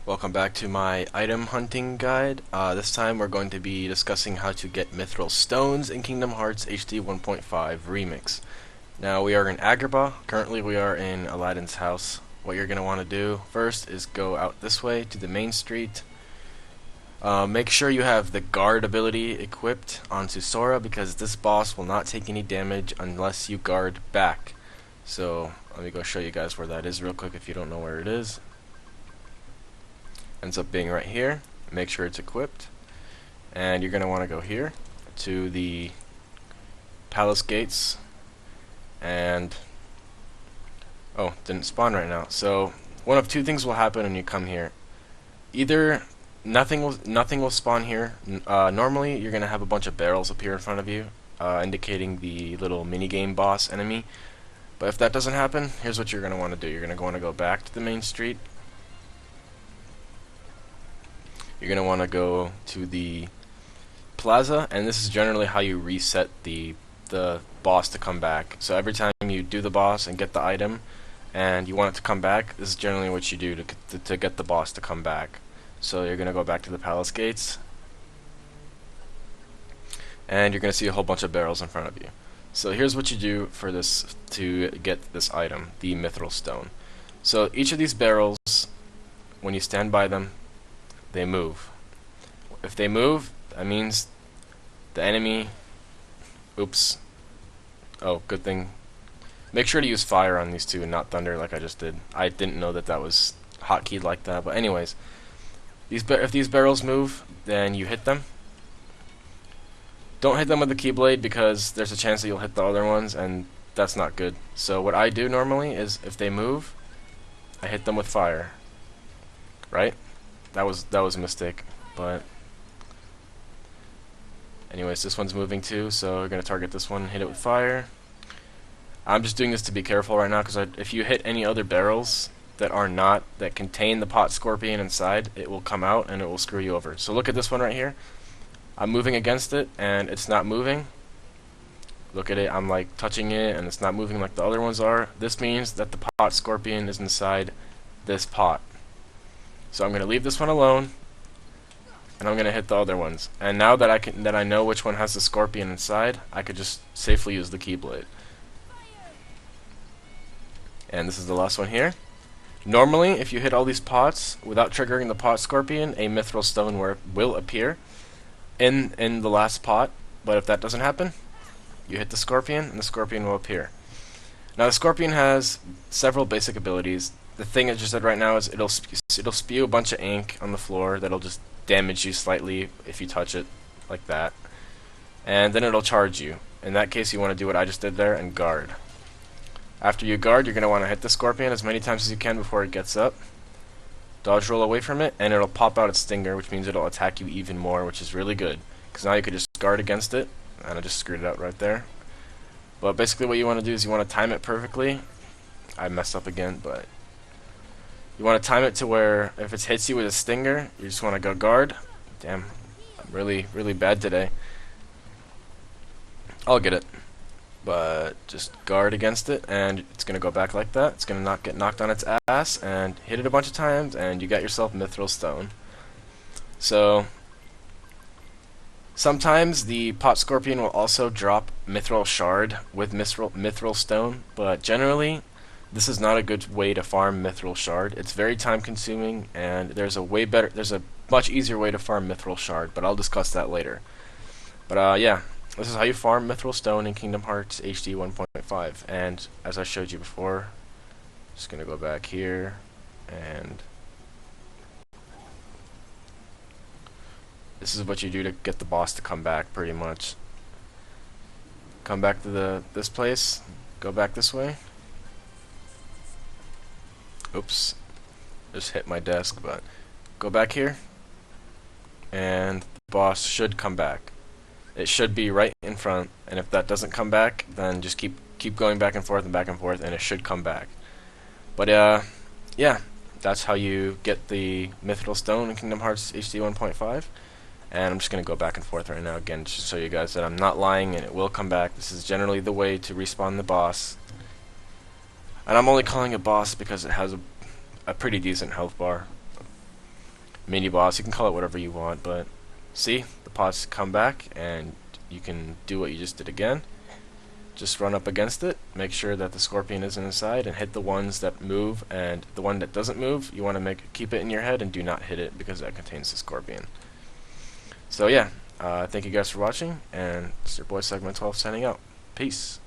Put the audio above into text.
Welcome back to my item hunting guide. This time we're going to be discussing how to get Mythril Stones in Kingdom Hearts HD 1.5 Remix. Now we are in Agrabah. Currently we are in Aladdin's house. What you're going to want to do first is go out this way to the main street. Make sure you have the guard ability equipped onto Sora because this boss will not take any damage unless you guard back. So let me go show you guys where that is real quick if you don't know where it is. Ends up being right here. Make sure it's equipped, and you're going to want to go here to the palace gates, and didn't spawn right now. So one of two things will happen when you come here. Either nothing will spawn here. Normally you're going to have a bunch of barrels appear in front of you, indicating the little minigame boss enemy. But if that doesn't happen, here's what you're going to want to do. You're going to want to go back to the main street. You're going to want to go to the plaza, and this is generally how you reset the boss to come back. So every time you do the boss and get the item and you want it to come back, this is generally what you do to get the boss to come back. So you're going to go back to the palace gates, and you're going to see a whole bunch of barrels in front of you. So here's what you do for this to get this item, the Mythril Stone. So each of these barrels, when you stand by them, they move. If they move, that means the enemy... Oops. Oh, good thing. Make sure to use fire on these two and not thunder like I just did. I didn't know that that was hotkeyed like that, but anyways. If these barrels move, then you hit them. Don't hit them with the Keyblade because there's a chance that you'll hit the other ones, and that's not good. So what I do normally is, if they move, I hit them with fire. Right? That was a mistake, but anyways, this one's moving too, so we're gonna target this one and hit it with fire. I'm just doing this to be careful right now because if you hit any other barrels that contain the pot scorpion inside, it will come out and it will screw you over. So look at this one right here. I'm moving against it and it's not moving. Look at it, I'm like touching it and it's not moving like the other ones are. This means that the pot scorpion is inside this pot. So I'm going to leave this one alone, and I'm going to hit the other ones. And now that I know which one has the scorpion inside, I could just safely use the Keyblade. And this is the last one here. Normally, if you hit all these pots without triggering the pot scorpion, a Mythril Stone will appear in the last pot. But if that doesn't happen, you hit the scorpion, and the scorpion will appear. Now the scorpion has several basic abilities. The thing I just said right now is it'll spew a bunch of ink on the floor that'll just damage you slightly if you touch it like that, and then it'll charge you. In that case, you want to do what I just did there and guard. After you guard, you're going to want to hit the scorpion as many times as you can before it gets up. Dodge roll away from it, and it'll pop out its stinger, which means it'll attack you even more, which is really good because now you could just guard against it. And I just screwed it out right there. But basically what you want to do is you want to time it perfectly. I messed up again, but you want to time it to where if it hits you with a stinger, you just want to go guard. Damn, I'm really bad today. I'll get it. But just guard against it, and it's going to go back like that. It's going to get knocked on its ass, and hit it a bunch of times, and you got yourself Mythril Stone. So sometimes the pot scorpion will also drop Mythril Shard with Mythril Stone, but generally this is not a good way to farm Mythril Shard. It's very time consuming, and there's a much easier way to farm Mythril Shard, but I'll discuss that later. But yeah, this is how you farm Mythril Stone in Kingdom Hearts HD 1.5, and as I showed you before, just gonna go back here and this is what you do to get the boss to come back, pretty much. Come back to this place, go back this way. Oops, just hit my desk, but go back here, and the boss should come back. It should be right in front, and if that doesn't come back, then just keep going back and forth, and it should come back. But yeah, that's how you get the Mythril Stone in Kingdom Hearts HD 1.5. And I'm just going to go back and forth right now again just to show you guys that I'm not lying and it will come back. This is generally the way to respawn the boss. And I'm only calling it boss because it has a pretty decent health bar. mini boss. You can call it whatever you want, but see, the pots come back, and you can do what you just did again. Just run up against it, make sure that the scorpion isn't inside, and hit the ones that move, and the one that doesn't move, you want to keep it in your head and do not hit it because that contains the scorpion. So yeah, thank you guys for watching, and it's your boy Segment 12 signing out. Peace.